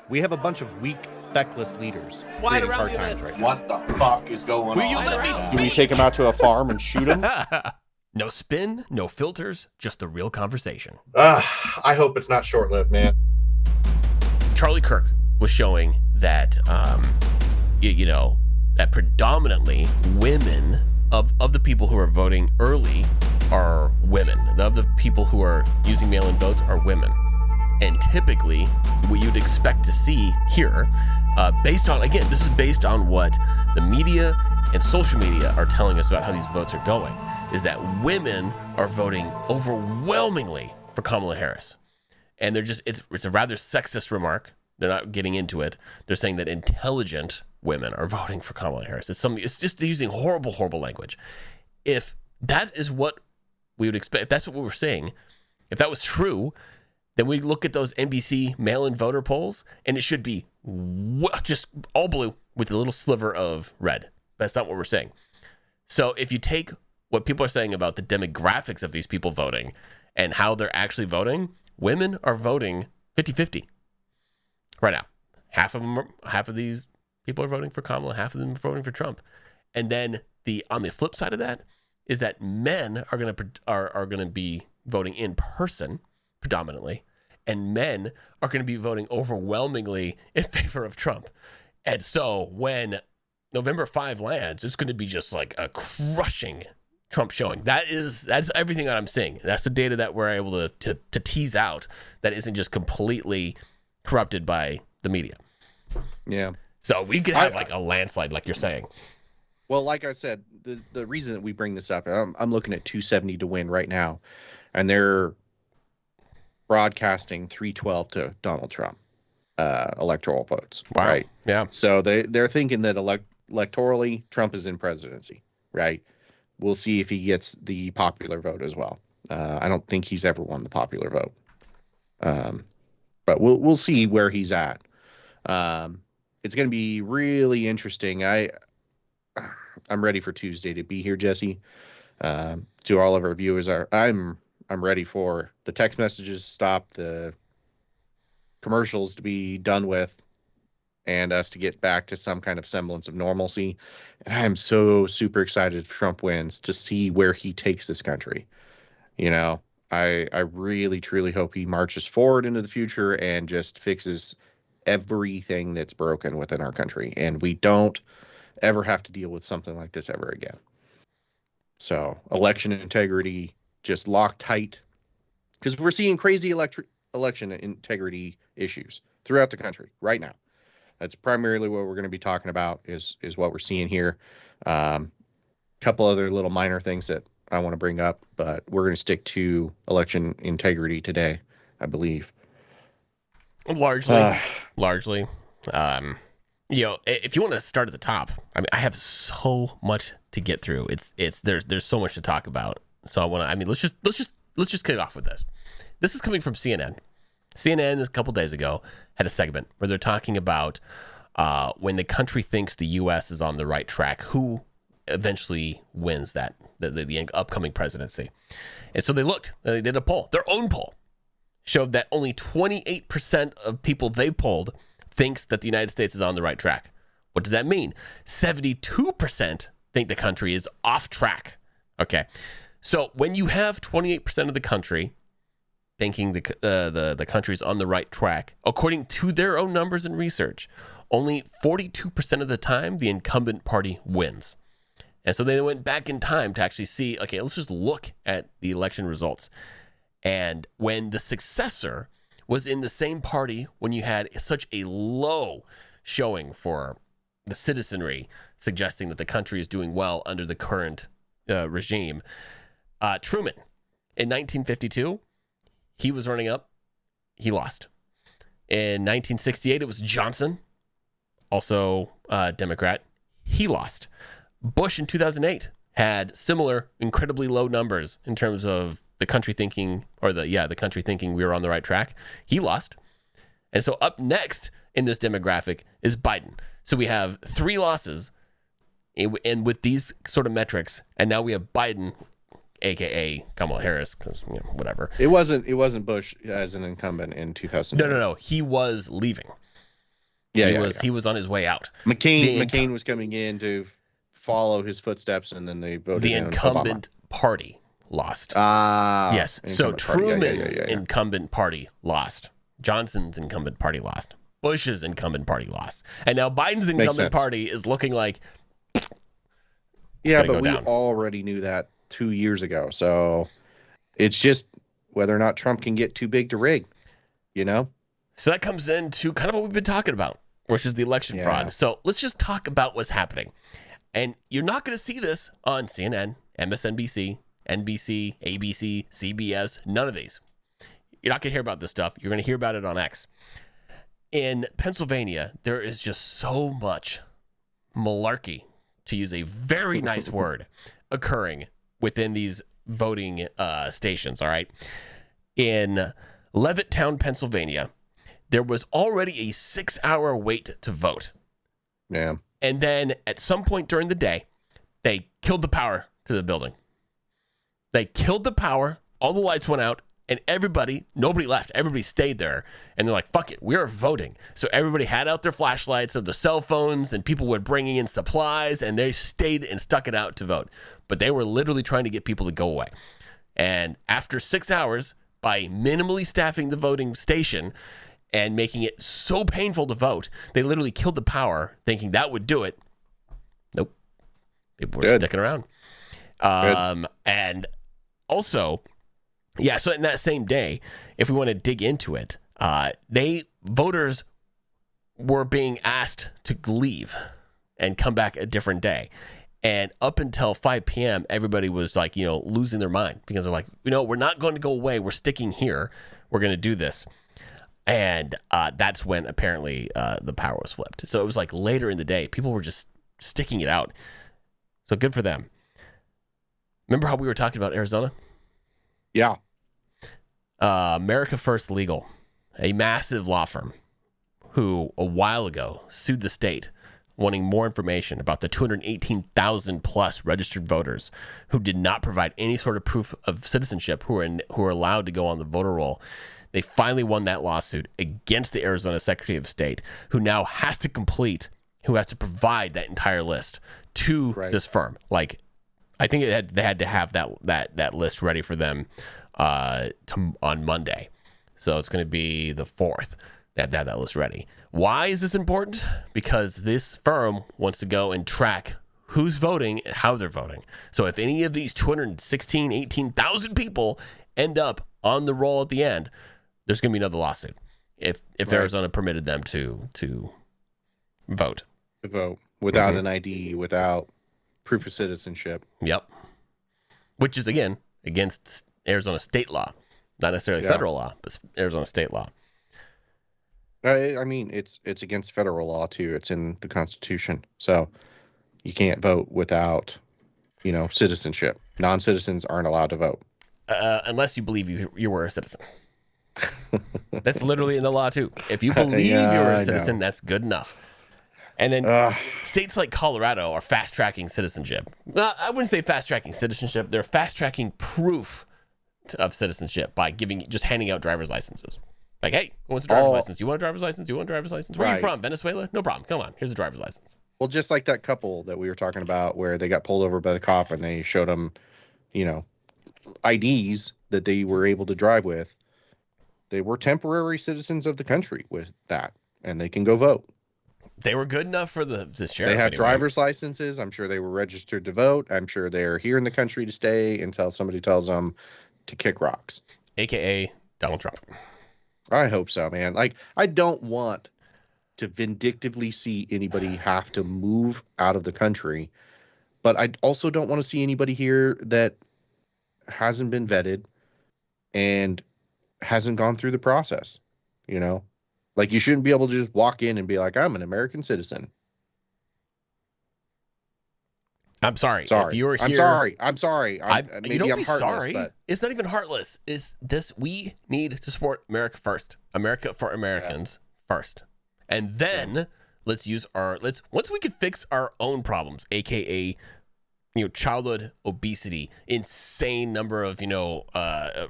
We have a bunch of weak, feckless leaders Wide creating around the hard times event. right now. What the fuck is going Will on? you let me right Do now? we take him out to a farm and shoot him? No spin, no filters, just the real conversation. I hope it's not short-lived, man. Charlie Kirk was showing that, that predominantly women of the people who are voting early are women. Of the people who are using mail-in votes are women. And typically, what you'd expect to see here, based on, again, this is based on what the media and social media are telling us about how these votes are going, is that women are voting overwhelmingly for Kamala Harris. And they're just, it's a rather sexist remark. They're not getting into it. They're saying that intelligent women are voting for Kamala Harris. It's just using horrible language. If that is what we would expect, if that's what we were saying, if that was true, then we look at those NBC mail-in voter polls, and it should be just all blue with a little sliver of red. That's not what we're saying. So if you take what people are saying about the demographics of these people voting and how they're actually voting, women are voting 50-50 right now. Half of these people are voting for Kamala, half of them are voting for Trump. And then on the flip side of that is that men are going to be voting in person predominantly, and men are going to be voting overwhelmingly in favor of Trump. And so when November 5 lands, it's going to be just like a crushing Trump showing. That's everything that I'm seeing. That's the data that we're able to tease out that isn't just completely corrupted by the media. Yeah. So we could have like a landslide, like you're saying. Well, like I said, the reason that we bring this up, I'm looking at 270 to win right now, and they're broadcasting 312 to Donald Trump electoral votes. Wow. Right? Yeah. So they're thinking that electorally Trump is in presidency, right? We'll see if he gets the popular vote as well. I don't think he's ever won the popular vote, but we'll see where he's at. It's going to be really interesting. I'm ready for Tuesday to be here, Jesse. To all of our viewers, I'm ready for the text messages to stop, the commercials to be done with, and us to get back to some kind of semblance of normalcy. And I am so super excited if Trump wins to see where he takes this country. You know, I really, truly hope he marches forward into the future and just fixes everything that's broken within our country. And we don't ever have to deal with something like this ever again. So election integrity, just lock tight, because we're seeing crazy election integrity issues throughout the country right now. That's primarily what we're going to be talking about is what we're seeing here. Couple other little minor things that I want to bring up, but we're going to stick to election integrity today, I believe. Largely. If you want to start at the top, I mean, I have so much to get through. There's so much to talk about. So let's just kick off with this. This is coming from CNN. CNN a couple days ago had a segment where they're talking about when the country thinks the U.S. is on the right track, who eventually wins the upcoming presidency. And so they did a poll, their own poll, showed that only 28% of people they polled thinks that the United States is on the right track. What does that mean? 72% think the country is off track. Okay. So when you have 28% of the country thinking the country is on the right track, according to their own numbers and research, only 42% of the time the incumbent party wins. And so they went back in time to actually see, okay, let's just look at the election results. And when the successor was in the same party, when you had such a low showing for the citizenry, suggesting that the country is doing well under the current regime, Truman, in 1952, he was running up. He lost. In 1968, it was Johnson, also Democrat. He lost. Bush in 2008 had similar incredibly low numbers in terms of the country thinking, the country thinking we were on the right track. He lost. And so up next in this demographic is Biden. So we have 3 losses and with these sort of metrics, and now we have Biden, aka Kamala Harris, because whatever. It wasn't Bush as an incumbent in 2008. No. He was leaving. He was on his way out. McCain was coming in to follow his footsteps, and then they voted the in incumbent Obama. party lost. Yes. So Truman's Yeah. incumbent party lost. Johnson's incumbent party lost. Bush's incumbent party lost. And now Biden's incumbent party is looking like yeah, but we already knew that 2 years ago. So it's just whether or not Trump can get too big to rig, So that comes into kind of what we've been talking about, which is the election fraud. So let's just talk about what's happening. And you're not going to see this on CNN, MSNBC, NBC, ABC, CBS, none of these. You're not going to hear about this stuff. You're going to hear about it on X. In Pennsylvania, there is just so much malarkey, to use a very nice word, occurring within these voting stations, all right? In Levittown, Pennsylvania, there was already a 6-hour wait to vote. Yeah. And then at some point during the day, they killed the power to the building. They killed the power, all the lights went out, and nobody left. Everybody stayed there. And they're like, fuck it, we're voting. So everybody had out their flashlights of their cell phones, and people were bringing in supplies, and they stayed and stuck it out to vote. But they were literally trying to get people to go away. And after 6 hours, by minimally staffing the voting station and making it so painful to vote, they literally killed the power, thinking that would do it. Nope. People were sticking around. And also, so in that same day, if we want to dig into it, voters were being asked to leave and come back a different day. And up until 5 p.m., everybody was like, losing their mind because they're like, we're not going to go away. We're sticking here. We're going to do this. And that's when apparently the power was flipped. So it was like later in the day, people were just sticking it out. So good for them. Remember how we were talking about Arizona? Yeah. America First Legal, a massive law firm who a while ago sued the state wanting more information about the 218,000 plus registered voters who did not provide any sort of proof of citizenship who are allowed to go on the voter roll. They finally won that lawsuit against the Arizona Secretary of State, who now has to provide that entire list to this firm. Like, I think they had to have that list ready for them on Monday. So it's going to be the 4th. They have to have that list ready. Why is this important? Because this firm wants to go and track who's voting and how they're voting. So if any of these 18,000 people end up on the roll at the end, there's going to be another lawsuit. If Arizona permitted them to vote. To vote without an ID, without proof of citizenship. Yep. Which is, again, against Arizona state law. Not necessarily federal law, but Arizona state law. I mean, it's against federal law, too. It's in the Constitution. So you can't vote without, citizenship. Non-citizens aren't allowed to vote. Unless you believe you were a citizen. That's literally in the law, too. If you believe you were a citizen, that's good enough. And then states like Colorado are fast-tracking citizenship. I wouldn't say fast-tracking citizenship. They're fast-tracking proof of citizenship by handing out driver's licenses. Like, hey, who wants a driver's license? You want a driver's license? You want a driver's license? Where are you from? Venezuela? No problem. Come on. Here's a driver's license. Well, just like that couple that we were talking about where they got pulled over by the cop and they showed them, IDs that they were able to drive with. They were temporary citizens of the country with that, and they can go vote. They were good enough for the sheriff. They have driver's licenses. I'm sure they were registered to vote. I'm sure they're here in the country to stay until somebody tells them to kick rocks. AKA Donald Trump. I hope so, man. Like, I don't want to vindictively see anybody have to move out of the country, but I also don't want to see anybody here that hasn't been vetted and hasn't gone through the process, Like, you shouldn't be able to just walk in and be like, I'm an American citizen. I'm sorry. If you were here, I'm sorry. You don't be sorry. But it's not even heartless. We need to support America first. America for Americans first. And then let's once we can fix our own problems, aka childhood obesity, insane number of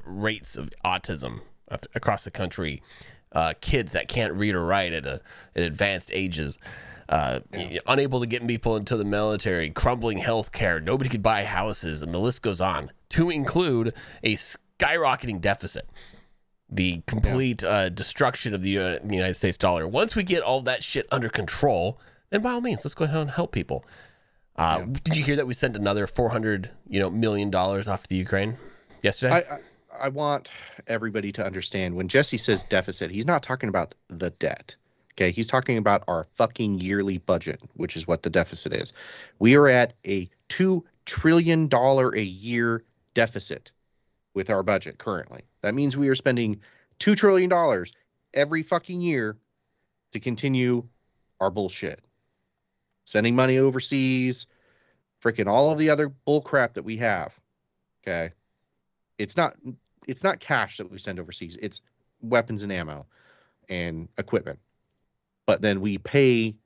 rates of autism across the country, kids that can't read or write at advanced ages, unable to get people into the military, crumbling health care, nobody could buy houses, and the list goes on, to include a skyrocketing deficit, the complete destruction of the United States dollar. Once we get all that shit under control, then by all means, let's go ahead and help people. Did you hear that we sent another $400 million off to the Ukraine yesterday? I want everybody to understand, when Jesse says deficit, he's not talking about the debt. Okay, he's talking about our fucking yearly budget, which is what the deficit is. We are at a $2 trillion a year deficit with our budget currently. That means we are spending $2 trillion every fucking year to continue our bullshit. Sending money overseas, freaking all of the other bull crap that we have. Okay. It's not cash that we send overseas. It's weapons and ammo and equipment. But then we pay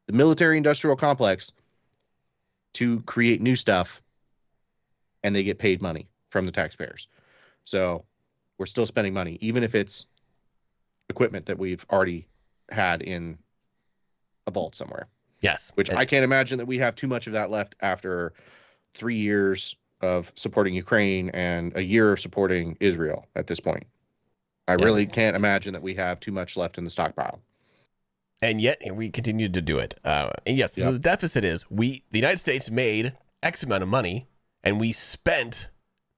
the military industrial complex to create new stuff, and they get paid money from the taxpayers. So we're still spending money, even if it's equipment that we've already had in a vault somewhere. Yes. Which I can't imagine that we have too much of that left after 3 years of supporting Ukraine and a year of supporting Israel at this point. I really can't imagine that we have too much left in the stockpile. And yet we continue to do it. And yes, so the deficit is the United States made X amount of money, and we spent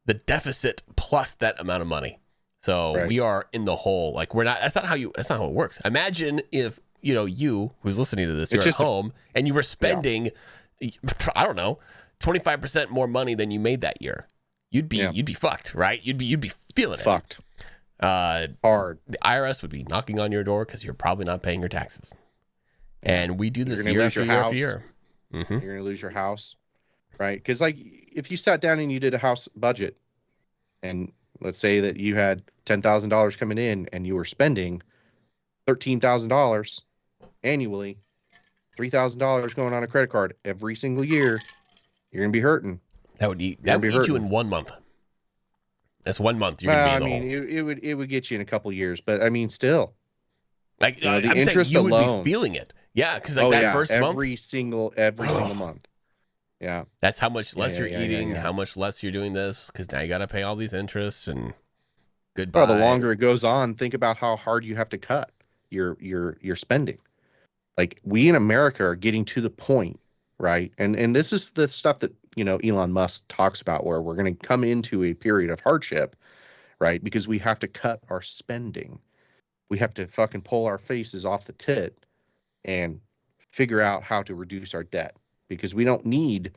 the deficit plus that amount of money. So we are in the hole. Like, we're not. That's not how it works. Imagine if you who's listening to this, you're at home and you were spending, I don't know, 25% more money than you made that year. You'd be fucked, right? You'd be feeling fucked. Hard. The IRS would be knocking on your door because you're probably not paying your taxes. And we do this year after year after year. Mm-hmm. You're going to lose your house, right? Because, like, if you sat down and you did a house budget, and let's say that you had $10,000 coming in and you were spending $13,000 annually, $3,000 going on a credit card every single year, you're going to be hurting. That would eat you in 1 month. That's 1 month. You're gonna be in the hole. It would get you in a couple years, but I mean, still, like, the interest saying you alone would be feeling it. Yeah, because first month, every single month. Yeah, that's how much less you're eating, how much less you're doing this, because now you got to pay all these interests and goodbye. Well, the longer it goes on, think about how hard you have to cut your spending. Like, we in America are getting to the point, right? And this is the stuff that Elon Musk talks about, where we're going to come into a period of hardship, right? Because we have to cut our spending. We have to fucking pull our faces off the tit and figure out how to reduce our debt, because we don't need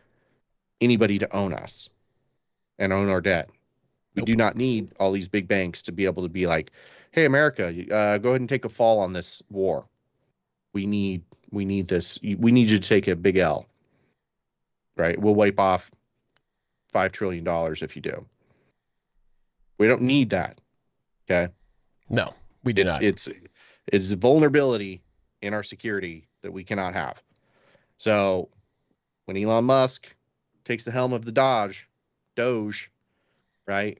anybody to own us and own our debt. We do not need all these big banks to be able to be like, hey, America, go ahead and take a fall on this war. We need this. We need you to take a big L. Right? We'll wipe off $5 trillion if you do. We don't need that. Okay? No, we do not. It's vulnerability in our security that we cannot have. So when Elon Musk takes the helm of the Doge, right?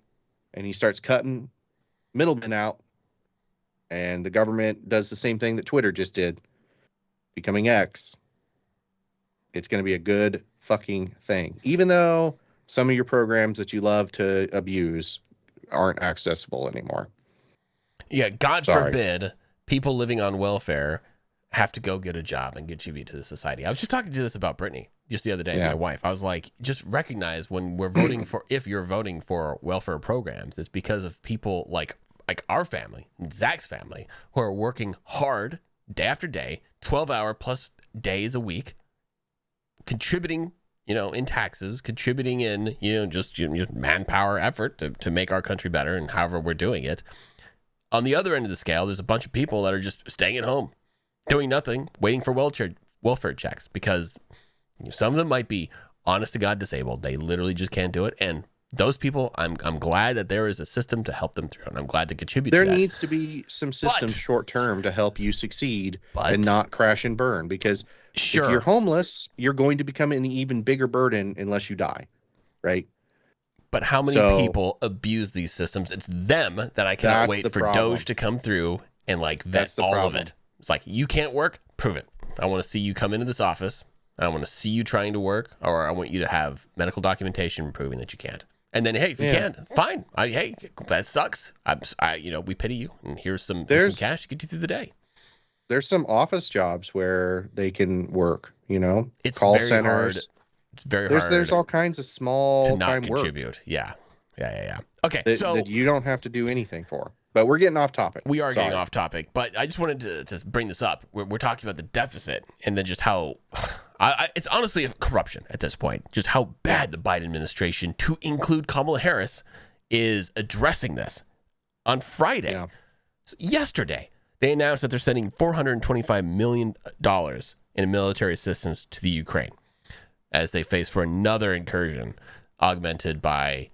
And he starts cutting middlemen out, and the government does the same thing that Twitter just did, becoming X, it's going to be a good fucking thing. Even though some of your programs that you love to abuse aren't accessible anymore. Yeah, God forbid people living on welfare have to go get a job and contribute to the society. I was just talking to this about Brittany just the other day, my wife. I was like, just recognize when we're voting for, if you're voting for welfare programs, it's because of people like our family, Zach's family, who are working hard day after day, 12-hour plus days a week, contributing, in taxes, contributing in, just manpower effort to make our country better, and however we're doing it. On the other end of the scale, there's a bunch of people that are just staying at home, doing nothing, waiting for welfare checks, because some of them might be honest to God disabled. They literally just can't do it. And those people, I'm glad that there is a system to help them through, and I'm glad to contribute to that. There needs to be some systems short term to help you succeed and not crash and burn, because if you're homeless, you're going to become an even bigger burden unless you die, right? But how many people abuse these systems? It's them that I cannot wait for Doge to come through and like vet That's the all problem. of it. It's like, you can't work, prove it. I want to see you come into this office. I want to see you trying to work, or I want you to have medical documentation proving that you can't. And then, hey, if you can't, fine. Hey, that sucks. We pity you, and here's some cash to get you through the day. There's some office jobs where they can work. It's call very centers. hard. It's very hard. There's all kinds of small to not time contribute. work. Yeah. Okay, that you don't have to do anything for. But we're getting off topic. We are getting off topic, but I just wanted to bring this up. We're talking about the deficit, and then just how it's honestly corruption at this point. Just how bad the Biden administration, to include Kamala Harris, is addressing this. On Friday, so yesterday, they announced that they're sending $425 million in military assistance to the Ukraine as they face for another incursion augmented by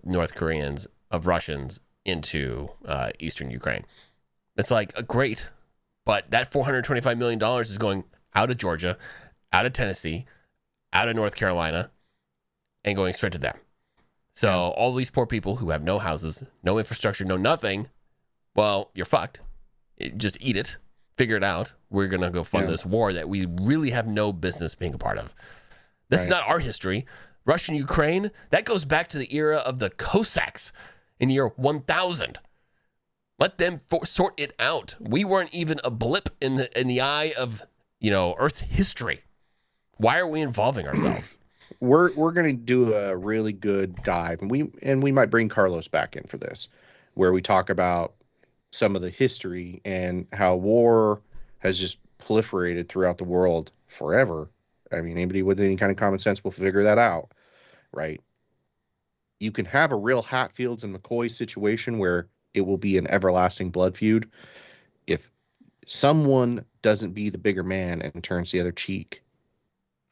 North Koreans of Russians into eastern Ukraine. It's like great, but that $425 million is going out of Georgia, out of Tennessee, out of North Carolina, and going straight to them. So all these poor people who have no houses, no infrastructure, no nothing, well, you're fucked. Just eat it. Figure it out. We're going to go fund this war that we really have no business being a part of. This is not our history. Russian-Ukraine, that goes back to the era of the Cossacks in the year 1000. Let them sort it out. We weren't even a blip in the eye of, Earth's history. Why are we involving ourselves? We're going to do a really good dive, and we might bring Carlos back in for this, where we talk about some of the history and how war has just proliferated throughout the world forever. I mean, anybody with any kind of common sense will figure that out, right? You can have a real Hatfields and McCoy situation where it will be an everlasting blood feud if someone doesn't be the bigger man and turns the other cheek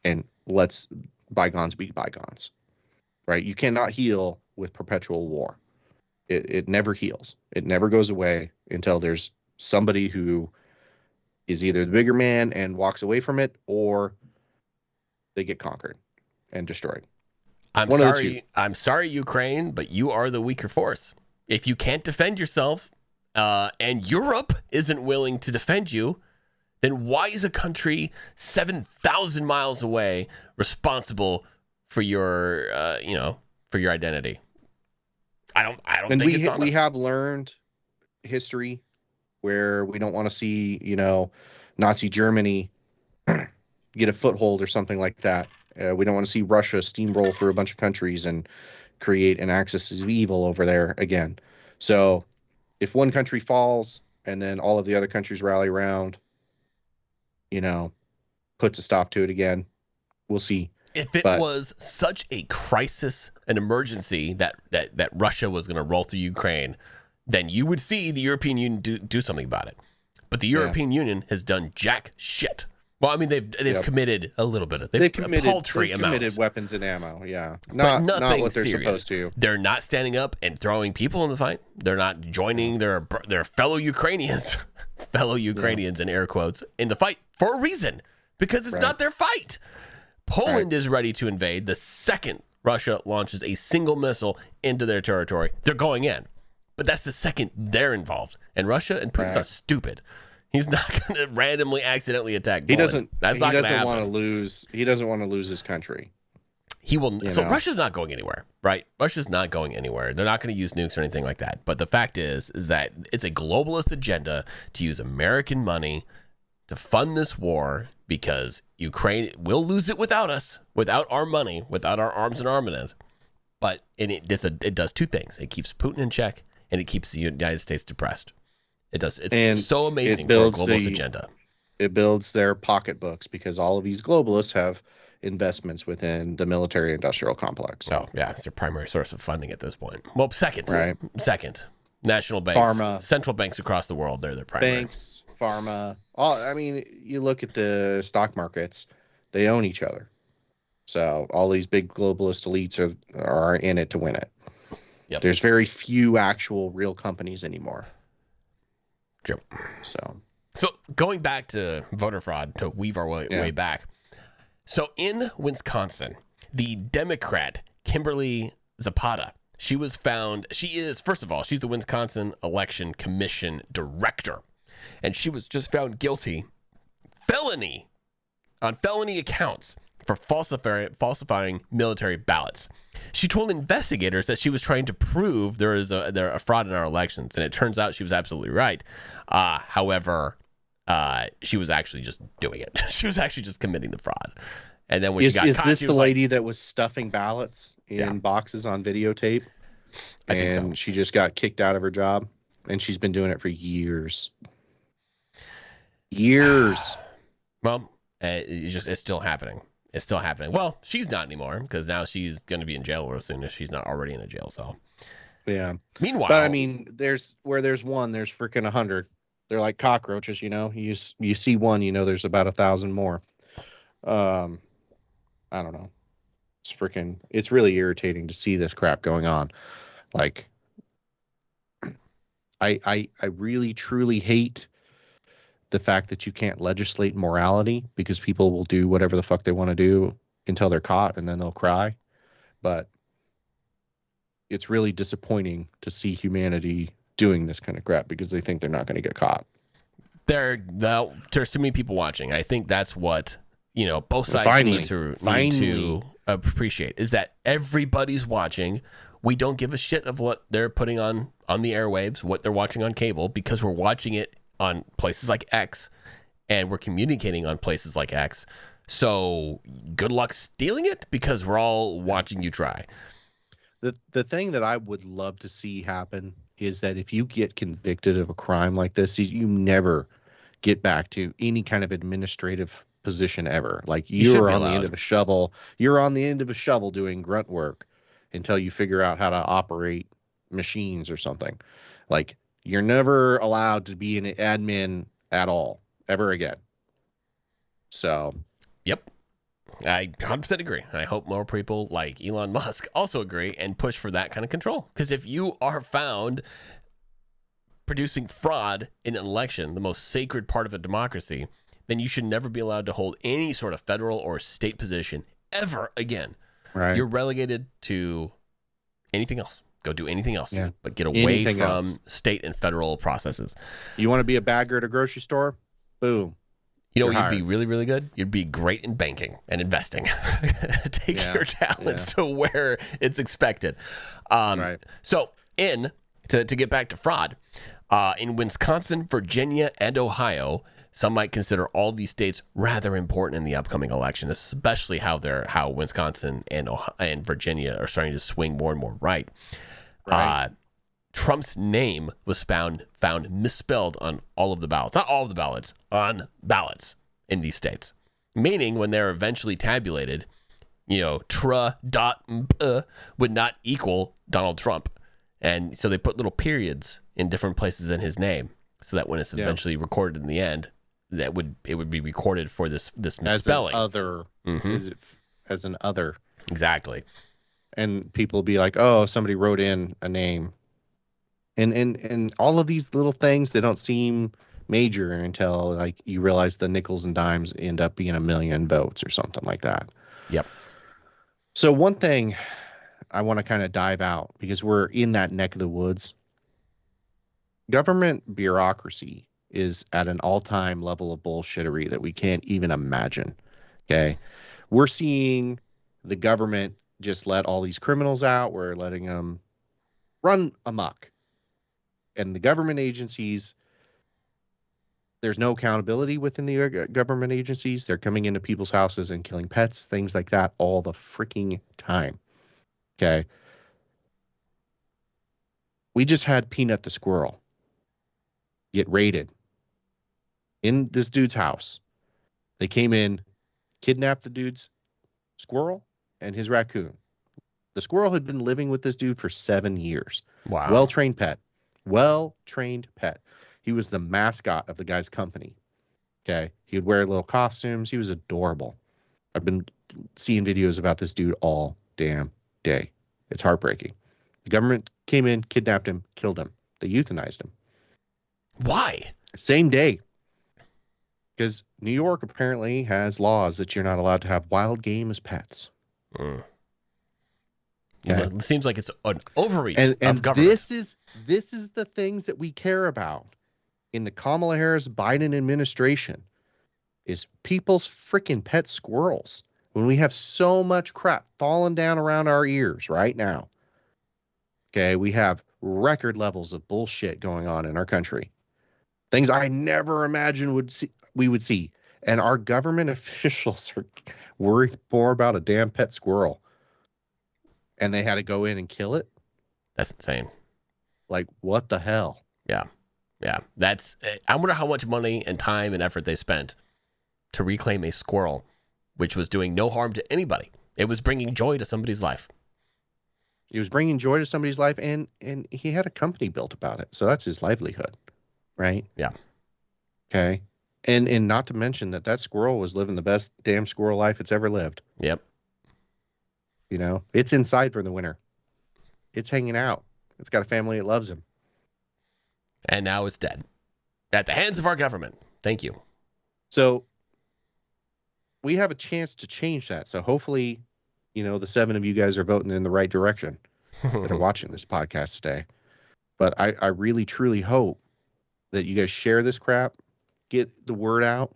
and lets bygones be bygones, right? You cannot heal with perpetual war. It never heals. It never goes away until there's somebody who is either the bigger man and walks away from it, or they get conquered and destroyed. I'm sorry, Ukraine, but you are the weaker force. If you can't defend yourself, and Europe isn't willing to defend you, then why is a country 7,000 miles away responsible for your, for your identity? I don't think it's honest. We have learned history where we don't want to see, Nazi Germany get a foothold or something like that. We don't want to see Russia steamroll through a bunch of countries and create an axis of evil over there again. So if one country falls and then all of the other countries rally around, puts a stop to it again, we'll see. If it was such a crisis, an emergency that Russia was going to roll through Ukraine, then you would see the European Union do something about it. But the European Union has done jack shit. Well, I mean, they've committed a little bit of paltry amounts. Committed weapons and ammo, not what they're supposed to. They're not standing up and throwing people in the fight. They're not joining their fellow Ukrainians, in air quotes, in the fight for a reason, because it's not their fight. Poland is ready to invade the second Russia launches a single missile into their territory. They're going in, but that's the second they're involved. And Russia and Putin's not stupid. He's not going to randomly accidentally attack Poland. He doesn't want to lose. He doesn't want to lose his country. He will. So Russia's not going anywhere, right? Russia's not going anywhere. They're not going to use nukes or anything like that. But the fact is that it's a globalist agenda to use American money to fund this war, because Ukraine will lose it without us, without our money, without our arms and armament. But it does two things. It keeps Putin in check, and it keeps the United States depressed. It does. It's so amazing for a globalist agenda. It builds their pocketbooks, because all of these globalists have investments within the military-industrial complex. Oh, yeah. It's their primary source of funding at this point. Well, second, national banks, pharma, central banks across the world, they're their primary. Banks, pharma. You look at the stock markets, they own each other. So all these big globalist elites are in it to win it. Yep. There's very few actual real companies anymore. True. So going back to voter fraud, to weave our way back. So in Wisconsin, the Democrat Kimberly Zapata, she was found. She is, first of all, she's the Wisconsin Election Commission director, and she was just found guilty on felony accounts for falsifying military ballots. She told investigators that she was trying to prove there is a fraud in our elections, and it turns out she was absolutely right. However, she was actually just doing it. She was actually just committing the fraud. And then when she got caught, this she the was lady that was stuffing ballots in boxes on videotape? I think so. She just got kicked out of her job, and she's been doing it for years. Years. Well, it's still happening. It's still happening. Well, she's not anymore because now she's going to be in jail real soon if she's not already in a jail cell. Yeah. Meanwhile, but I mean, there's one, there's freaking 100. They're like cockroaches, you know. You see one, you know, there's about 1,000 more. I don't know. It's really irritating to see this crap going on. Like, I really truly hate the fact that you can't legislate morality because people will do whatever the fuck they want to do until they're caught and then they'll cry. But it's really disappointing to see humanity doing this kind of crap because they think they're not going to get caught. There's too many people watching. I think that's what, you know, both sides need to appreciate is that everybody's watching. We don't give a shit of what they're putting on the airwaves, what they're watching on cable, because we're watching it on places like X and we're communicating on places like X. So good luck stealing it because we're all watching you try. The thing that I would love to see happen is that if you get convicted of a crime like this, you never get back to any kind of administrative position ever. Like you're on the end of a shovel. You're on the end of a shovel doing grunt work until you figure out how to operate machines or something. Like you're never allowed to be an admin at all ever again. So, yep. I 100% agree. And I hope more people like Elon Musk also agree and push for that kind of control. Because if you are found producing fraud in an election, the most sacred part of a democracy, then you should never be allowed to hold any sort of federal or state position ever again. Right. You're relegated to anything else. Go do anything else. Yeah. But get away from state and federal processes. You want to be a bagger at a grocery store? Boom. You know, you'd be really, really good. You'd be great in banking and investing. Take your talents to where it's expected. Right. So, to get back to fraud, in Wisconsin, Virginia, and Ohio, some might consider all these states rather important in the upcoming election, especially how Wisconsin and Virginia are starting to swing more and more right. Trump's name was found misspelled on all of the ballots. Not all of the ballots, on ballots in these states. Meaning when they're eventually tabulated, you know, would not equal Donald Trump. And so they put little periods in different places in his name so that when it's eventually recorded in the end, it would be recorded for this misspelling. As an other. Mm-hmm. As an other. Exactly. And people be like, oh, somebody wrote in a name. And all of these little things, they don't seem major until like you realize the nickels and dimes end up being 1 million votes or something like that. Yep. So one thing I want to kind of dive out because we're in that neck of the woods. Government bureaucracy is at an all-time level of bullshittery that we can't even imagine. Okay. We're seeing the government just let all these criminals out. We're letting them run amok. And the government agencies, there's no accountability within the government agencies. They're coming into people's houses and killing pets, things like that all the freaking time. Okay. We just had Peanut the squirrel get raided in this dude's house. They came in, kidnapped the dude's squirrel and his raccoon. The squirrel had been living with this dude for 7 years. Wow. Well-trained pet. He was the mascot of the guy's company. Okay. He would wear little costumes. He was adorable. I've been seeing videos about this dude all damn day. It's heartbreaking. The government came in, kidnapped him, killed him. They euthanized him. Why? Same day. Because New York apparently has laws that you're not allowed to have wild game as pets. Okay. It seems like it's an overreach And of government. this is the things that we care about in the Kamala Harris Biden administration is people's freaking pet squirrels. When we have so much crap falling down around our ears right now. Okay, we have record levels of bullshit going on in our country. Things I never imagined we would see. And our government officials are worried more about a damn pet squirrel. And they had to go in and kill it? That's insane. Like, what the hell? Yeah. I wonder how much money and time and effort they spent to reclaim a squirrel, which was doing no harm to anybody. It was bringing joy to somebody's life. He was bringing joy to somebody's life, and he had a company built about it. So that's his livelihood, right? Yeah. Okay. And not to mention that squirrel was living the best damn squirrel life it's ever lived. Yep. You know, it's inside for the winter. It's hanging out. It's got a family that loves him. And now it's dead. At the hands of our government. Thank you. So we have a chance to change that. So hopefully, you know, the 7 of you guys are voting in the right direction that are watching this podcast today. But I really, truly hope that you guys share this crap, get the word out,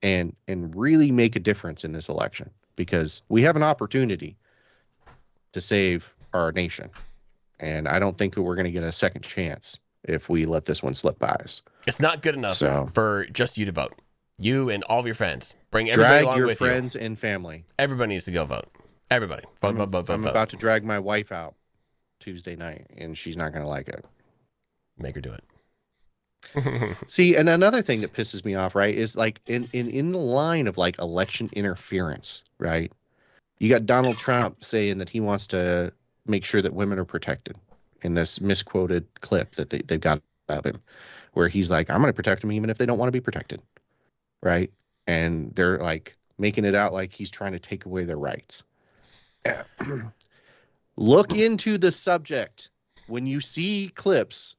and really make a difference in this election, because we have an opportunity to save our nation. And I don't think that we're going to get a second chance if we let this one slip by us. It's not good enough for just you to vote. You and all of your friends. Bring everybody drag along your with friends you. and family. Everybody needs to go vote. Everybody. Vote. I'm about to drag my wife out Tuesday night, and she's not going to like it. Make her do it. See, and another thing that pisses me off, right, is like in the line of like election interference, right? You got Donald Trump saying that he wants to make sure that women are protected in this misquoted clip that they've got of him, where he's like, I'm going to protect them even if they don't want to be protected, right? And they're like making it out like he's trying to take away their rights. Look into the subject. When you see clips,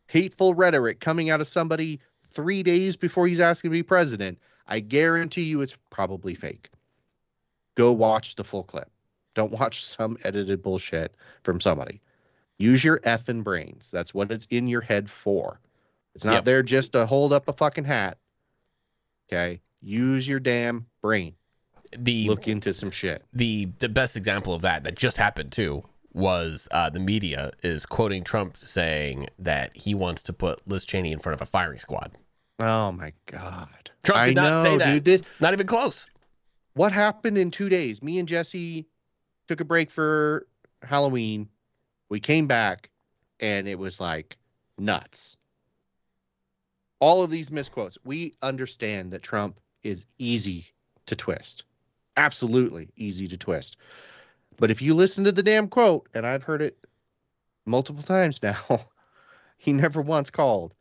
hateful rhetoric coming out of somebody 3 days before he's asking to be president, I guarantee you it's probably fake. Go watch the full clip. Don't watch some edited bullshit from somebody. Use your effing brains. That's what it's in your head for. It's not there just to hold up a fucking hat. Okay? Use your damn brain. Look into some shit. The best example of that just happened too was the media is quoting Trump saying that he wants to put Liz Cheney in front of a firing squad. Oh my God. Trump did not say that. Dude, not even close. What happened in 2 days? Me and Jesse took a break for Halloween. We came back and it was like nuts. All of these misquotes. We understand that Trump is easy to twist. Absolutely easy to twist. But if you listen to the damn quote, and I've heard it multiple times now, he never once called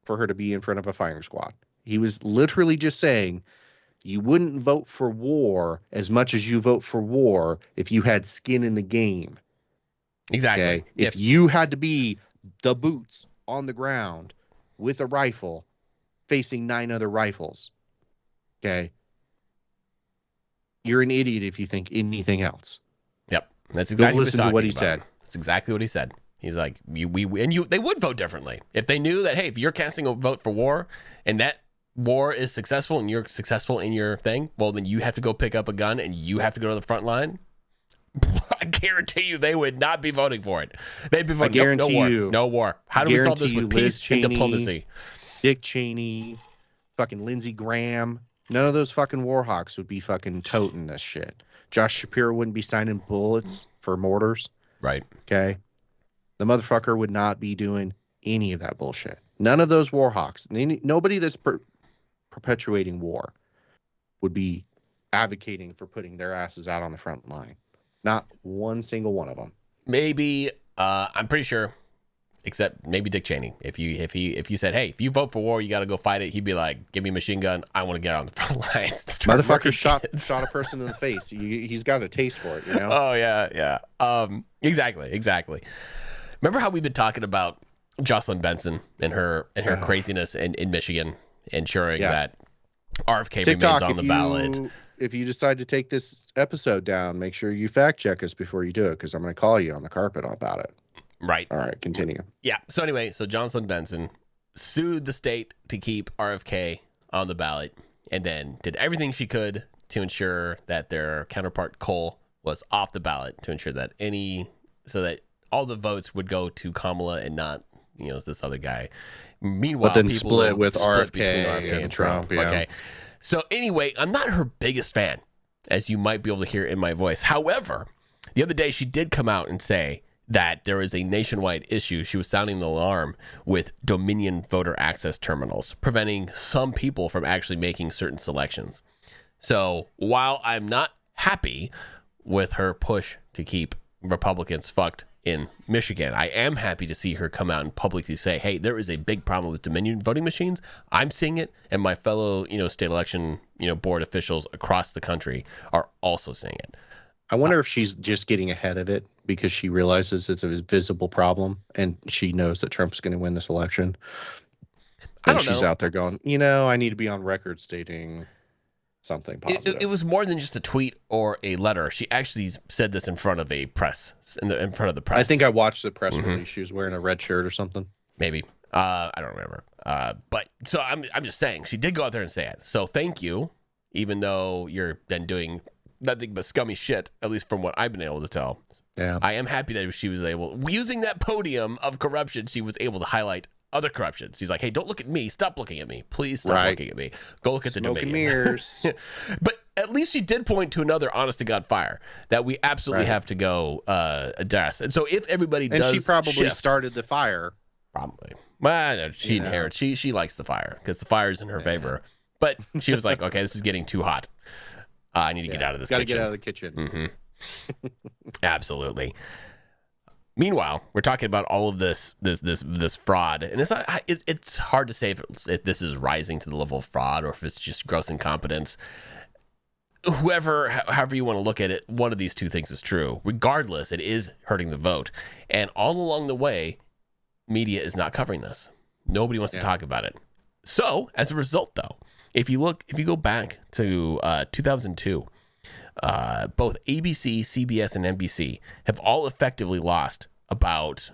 for her to be in front of a firing squad. He was literally just saying, you wouldn't vote for war as much as you vote for war if you had skin in the game. Exactly. Okay? If you had to be the boots on the ground with a rifle facing 9 other rifles, okay, you're an idiot if you think anything else. Yep. That's exactly what he said. That's exactly what he said. He's like, they would vote differently if they knew that, hey, if you're casting a vote for war and that war is successful and you're successful in your thing, well, then you have to go pick up a gun and you have to go to the front line. I guarantee you they would not be voting for it. They'd be voting, no war. How do we solve this with peace and diplomacy? Dick Cheney, fucking Lindsey Graham, none of those fucking war hawks would be fucking toting this shit. Josh Shapiro wouldn't be signing bullets for mortars. Right. Okay. The motherfucker would not be doing any of that bullshit. None of those war hawks. Nobody that's perpetuating war would be advocating for putting their asses out on the front line. Not one single one of them. Maybe I'm pretty sure, except maybe Dick Cheney. If you said, hey, if you vote for war, you got to go fight it. He'd be like, give me a machine gun. I want to get on the front lines. Motherfucker shot a person in the face. He's got a taste for it, you know? Oh yeah. Exactly. Remember how we've been talking about Jocelyn Benson and her craziness in Michigan, ensuring that RFK remains on the ballot. if you decide to take this episode down, make sure you fact check us before you do it, because I'm going to call you on the carpet about it. Right. All right, continue. Yeah. So anyway, Jocelyn Benson sued the state to keep RFK on the ballot, and then did everything she could to ensure that their counterpart Cole was off the ballot, to ensure that so that all the votes would go to Kamala and not, this other guy. Meanwhile, but then people split with split RFK, between RFK and Trump. Yeah. Okay. So anyway, I'm not her biggest fan, as you might be able to hear in my voice. However, the other day she did come out and say that there is a nationwide issue. She was sounding the alarm with Dominion voter access terminals, preventing some people from actually making certain selections. So while I'm not happy with her push to keep Republicans fucked in Michigan, I am happy to see her come out and publicly say, hey, there is a big problem with Dominion voting machines. I'm seeing it, and my fellow, state election, board officials across the country are also seeing it. I wonder if she's just getting ahead of it because she realizes it's a visible problem and she knows that Trump's going to win this election. And she's out there going, I need to be on record stating something positive. It was more than just a tweet or a letter. She actually said this in front of a press, in front of the press. I think I watched the press release. She was wearing a red shirt or something. Maybe. I don't remember. But so I'm just saying, she did go out there and say it. So thank you, even though you're then doing nothing but scummy shit, at least from what I've been able to tell. Yeah. I am happy that she was able, using that podium of corruption, she was able to highlight other corruption. She's like, hey, don't look at me. Stop looking at me. Please stop looking at me. Go look at the Dominion. Mirrors. But at least she did point to another honest to God fire that we absolutely have to go address. And so if everybody does, and she probably shift, started the fire. Probably. Well, she inherits. She likes the fire because the fire is in her favor. But she was like, okay, this is getting too hot. I need to get out of this kitchen. Got to get out of the kitchen. Mm-hmm. Absolutely. Meanwhile, we're talking about all of this fraud, and it's hard to say if this is rising to the level of fraud or if it's just gross incompetence. However you want to look at it, one of these two things is true. Regardless, it is hurting the vote, and all along the way, media is not covering this. Nobody wants to talk about it. So, as a result, though, if you go back to 2002. Both ABC, CBS, and NBC have all effectively lost about,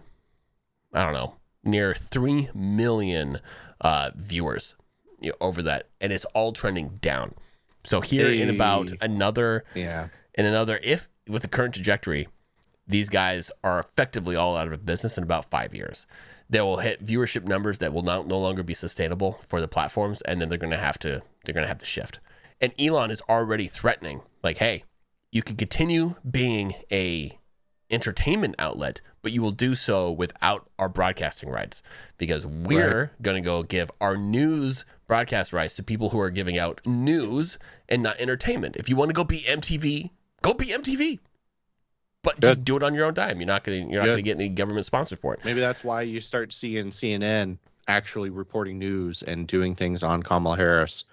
near 3 million viewers over that, and it's all trending down. So here in about another, if with the current trajectory, these guys are effectively all out of business in about 5 years. They will hit viewership numbers that will no longer be sustainable for the platforms, and then they're going to have to shift. And Elon is already threatening, like, hey, you can continue being a entertainment outlet, but you will do so without our broadcasting rights, because we're going to go give our news broadcast rights to people who are giving out news and not entertainment. If you want to go be MTV, go be MTV. But just do it on your own time. You're not going to get any government sponsored for it. Maybe that's why you start seeing CNN actually reporting news and doing things on Kamala Harris.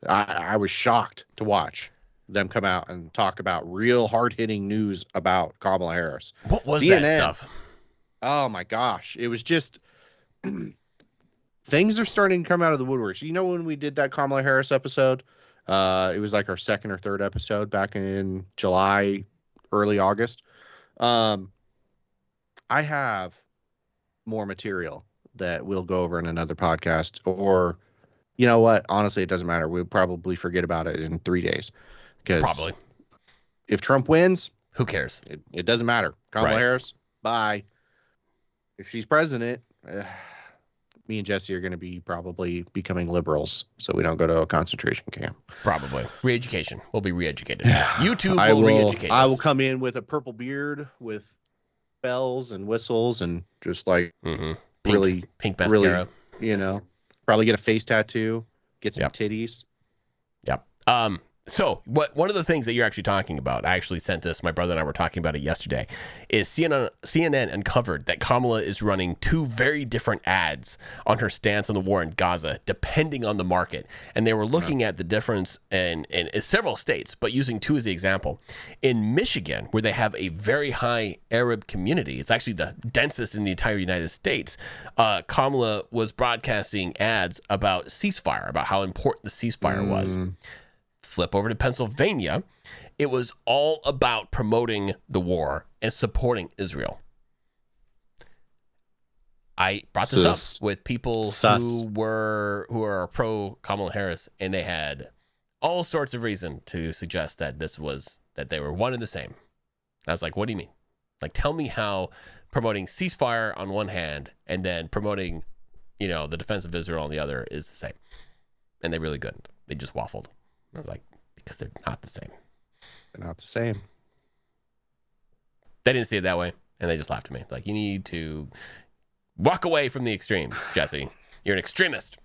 I was shocked to watch them come out and talk about real hard-hitting news about Kamala Harris. What was CNN, that stuff? Oh my gosh. It was just things are starting to come out of the woodworks. When we did that Kamala Harris episode, it was like our second or third episode back in July, early August. I have more material that we'll go over in another podcast, or you know what? Honestly, it doesn't matter. We'll probably forget about it in 3 days. Because if Trump wins, who cares? It doesn't matter. Kamala Harris, bye. If she's president, me and Jesse are going to be probably becoming liberals, so we don't go to a concentration camp. Probably. Re-education. We'll be re-educated. YouTube will re-educate us. I will come in with a purple beard with bells and whistles and just like pink mascara. Really, probably get a face tattoo, get some titties. Yep. So one of the things that you're actually talking about, I actually sent this, my brother and I were talking about it yesterday, is CNN uncovered that Kamala is running 2 very different ads on her stance on the war in Gaza, depending on the market. And they were looking at the difference in several states, but using 2 as the example. In Michigan, where they have a very high Arab community, it's actually the densest in the entire United States, Kamala was broadcasting ads about ceasefire, about how important the ceasefire was. Flip over to Pennsylvania. It was all about promoting the war and supporting Israel. I brought this up with people who are pro Kamala Harris, and they had all sorts of reason to suggest that that they were one and the same. I was like, what do you mean? Like, tell me how promoting ceasefire on one hand and then promoting, the defense of Israel on the other is the same. And they really couldn't. They just waffled. I was like, because they're not the same. They're not the same. They didn't see it that way, and they just laughed at me. Like, you need to walk away from the extreme, Jesse. You're an extremist.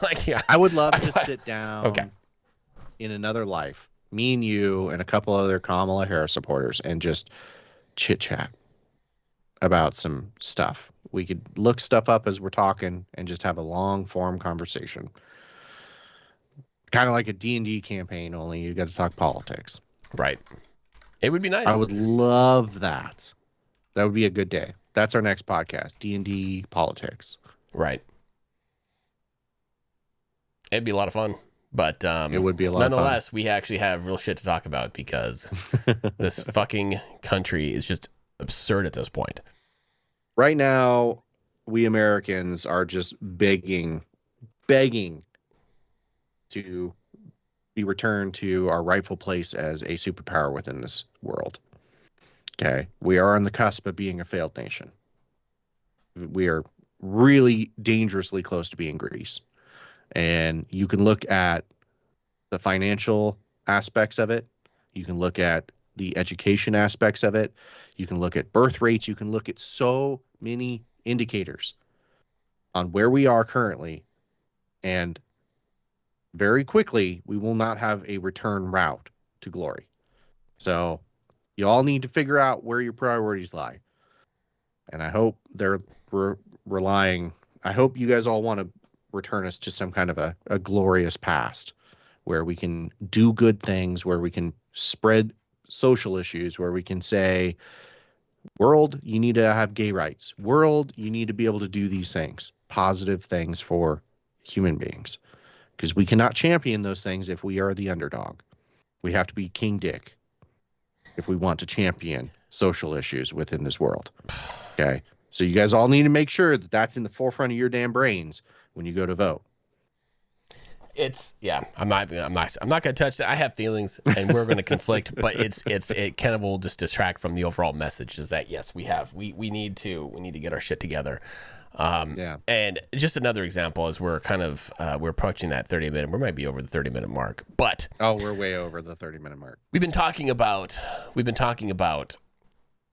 Like, yeah. I would love to sit down in another life, me and you and a couple other Kamala Harris supporters, and just chit chat about some stuff. We could look stuff up as we're talking and just have a long form conversation. Kind of like a D&D campaign, only you got to talk politics. Right. It would be nice. I would love that. That would be a good day. That's our next podcast, D&D politics. Right. It'd be a lot of fun. But it would be a lot of fun. Nonetheless, we actually have real shit to talk about because this fucking country is just absurd at this point. Right now, we Americans are just begging to be returned to our rightful place as a superpower within this world. Okay. We are on the cusp of being a failed nation. We are really dangerously close to being Greece. And you can look at the financial aspects of it. You can look at the education aspects of it. You can look at birth rates. You can look at so many indicators on where we are currently. And very quickly, we will not have a return route to glory. So you all need to figure out where your priorities lie. And I hope they're relying. I hope you guys all want to return us to some kind of a glorious past where we can do good things, where we can spread social issues, where we can say, world, you need to have gay rights. World, you need to be able to do these things, positive things for human beings. Because we cannot champion those things if we are the underdog. We have to be King Dick if we want to champion social issues within this world. Okay? So you guys all need to make sure that that's in the forefront of your damn brains when you go to vote. I'm not going to touch that. I have feelings and we're going to conflict, but it kind of will just distract from the overall message is that, yes, we need to get our shit together. And just another example is we're approaching that 30-minute. We might be over the 30-minute mark, but we're way over the 30-minute mark. We've been talking about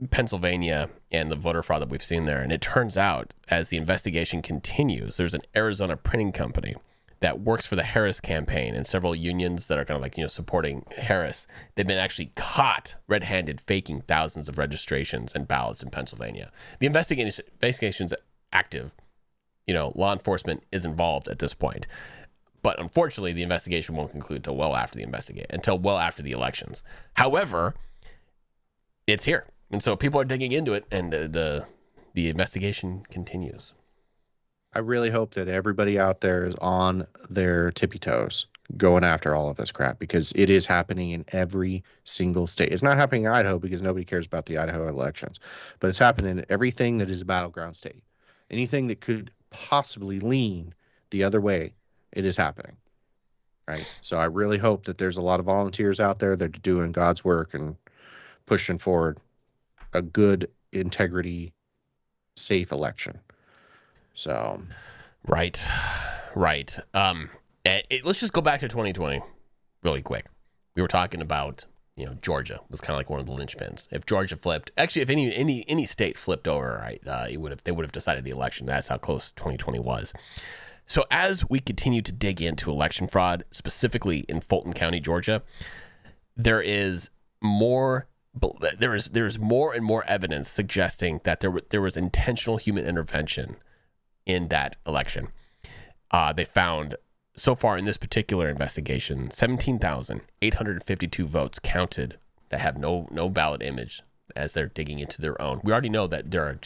Pennsylvania and the voter fraud that we've seen there, and it turns out as the investigation continues, there's an Arizona printing company that works for the Harris campaign and several unions that are kind of like supporting Harris. They've been actually caught red-handed faking thousands of registrations and ballots in Pennsylvania. The investigation's active. Law enforcement is involved at this point. But unfortunately, the investigation won't conclude until well after the elections. However, it's here. And so people are digging into it, and the investigation continues. I really hope that everybody out there is on their tippy toes going after all of this crap, because it is happening in every single state. It's not happening in Idaho because nobody cares about the Idaho elections, but it's happening in everything that is a battleground state. Anything that could possibly lean the other way, it is happening. Right? So I really hope that there's a lot of volunteers out there that are doing God's work and pushing forward a good, integrity, safe election. So, right. Let's just go back to 2020 really quick. We were talking about, Georgia was kind of like one of the linchpins. If Georgia flipped, actually, if any state flipped over, right, they would have decided the election. That's how close 2020 was. So as we continue to dig into election fraud, specifically in Fulton County, Georgia, there is more and more evidence suggesting that there was intentional human intervention in that election. They found, so far in this particular investigation, 17,852 votes counted that have no ballot image as they're digging into their own. We already know that there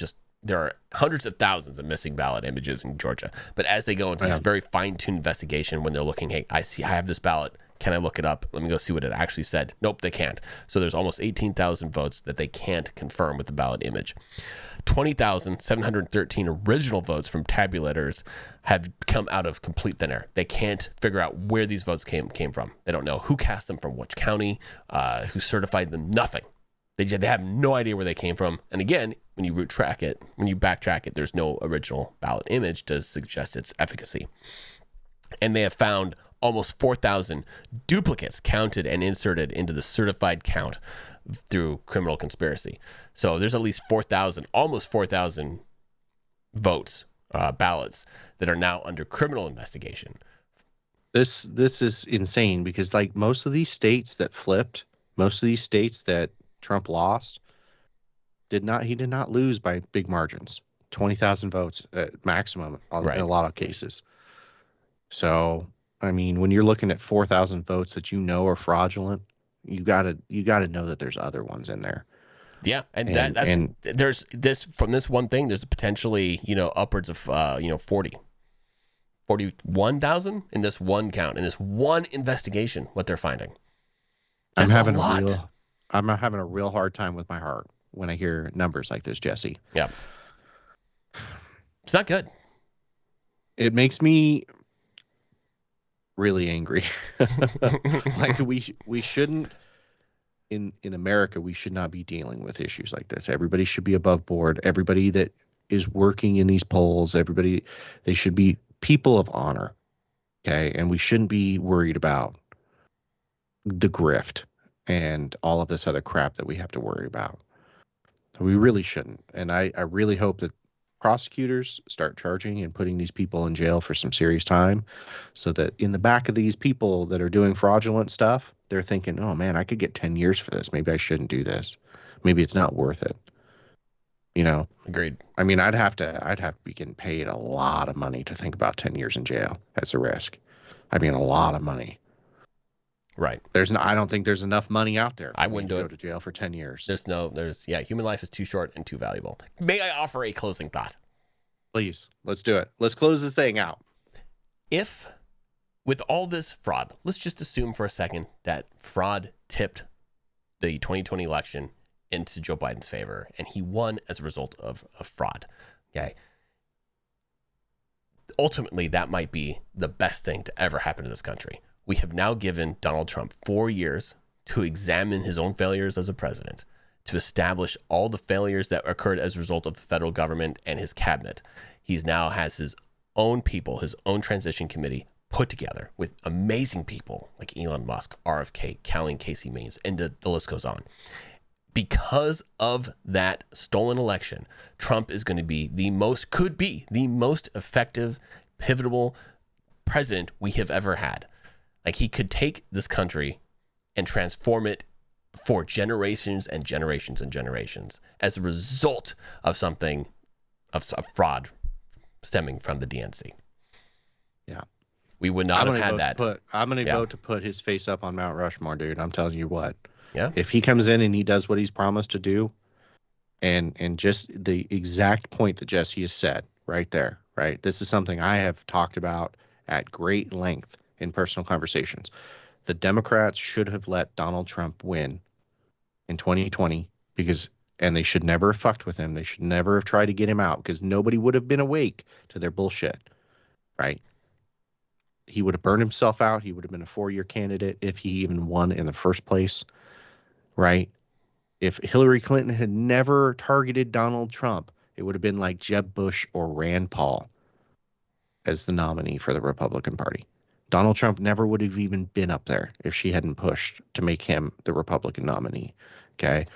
are hundreds of thousands of missing ballot images in Georgia, but as they go into this very fine-tuned investigation, when they're looking, hey, I have this ballot, Can I look it up? Let me go see what it actually said. Nope, they can't. So there's almost 18,000 votes that they can't confirm with the ballot image. 20,713 original votes from tabulators have come out of complete thin air. They can't figure out where these votes came from. They don't know who cast them from which county, who certified them, nothing. They have no idea where they came from. And again, when you backtrack it, there's no original ballot image to suggest its efficacy. And they have found almost 4,000 duplicates counted and inserted into the certified count through criminal conspiracy. So there's at least 4,000, almost 4,000 votes, ballots that are now under criminal investigation. This is insane because like most of these states that flipped, most of these states that Trump lost, he did not lose by big margins. 20,000 votes at maximum in a lot of cases. So, I mean, when you're looking at 4,000 votes that you know are fraudulent, you gotta know that there's other ones in there. Yeah, there's this from this one thing. There's potentially upwards of 41,000 in this one count, in this one investigation. What they're finding. That's I'm having a real hard time with my heart when I hear numbers like this, Jesse. Yeah, it's not good. It makes me really angry. Like we shouldn't in America, we should not be dealing with issues like this. Everybody should be above board. Everybody that is working in these polls, they should be people of honor. Okay. And we shouldn't be worried about the grift and all of this other crap that we have to worry about. We really shouldn't. And I really hope that prosecutors start charging and putting these people in jail for some serious time so that in the back of these people that are doing fraudulent stuff, they're thinking, oh man, I could get 10 years for this. Maybe I shouldn't do this. Maybe it's not worth it. Agreed. I mean, I'd have to be getting paid a lot of money to think about 10 years in jail as a risk. I mean, a lot of money. Right. I don't think there's enough money out there. I wouldn't do it. Go to jail for 10 years. Human life is too short and too valuable. May I offer a closing thought? Please, let's do it. Let's close this thing out. If, with all this fraud, let's just assume for a second that fraud tipped the 2020 election into Joe Biden's favor and he won as a result of fraud. Okay. Ultimately, that might be the best thing to ever happen to this country. We have now given Donald Trump 4 years to examine his own failures as a president, to establish all the failures that occurred as a result of the federal government and his cabinet. He's now has his own people, his own transition committee put together with amazing people like Elon Musk, RFK, Callie Casey Maines, and the list goes on. Because of that stolen election, Trump is going to be could be the most effective, pivotal president we have ever had. Like he could take this country and transform it for generations and generations and generations as a result of something of fraud stemming from the DNC. Yeah. We would not have had that. I'm going to vote to put his face up on Mount Rushmore, dude. I'm telling you what. Yeah. If he comes in and he does what he's promised to do, and just the exact point that Jesse has said right there, right? This is something I have talked about at great length in personal conversations. The Democrats should have let Donald Trump win in 2020 and they should never have fucked with him. They should never have tried to get him out because nobody would have been awake to their bullshit, right? He would have burned himself out. He would have been a 4-year candidate if he even won in the first place, right? If Hillary Clinton had never targeted Donald Trump, it would have been like Jeb Bush or Rand Paul as the nominee for the Republican Party. Donald Trump never would have even been up there if she hadn't pushed to make him the Republican nominee. Okay.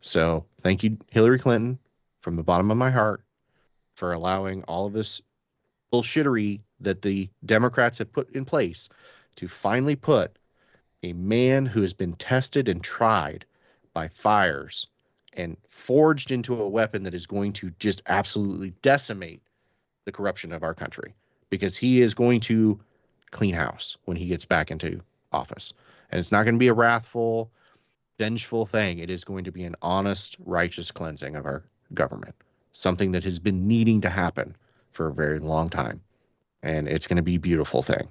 So thank you, Hillary Clinton, from the bottom of my heart for allowing all of this bullshittery that the Democrats have put in place to finally put a man who has been tested and tried by fires and forged into a weapon that is going to just absolutely decimate the corruption of our country, because he is going to clean house when he gets back into office. And it's not going to be a wrathful, vengeful thing. It is going to be an honest, righteous cleansing of our government, something that has been needing to happen for a very long time. And it's going to be a beautiful thing.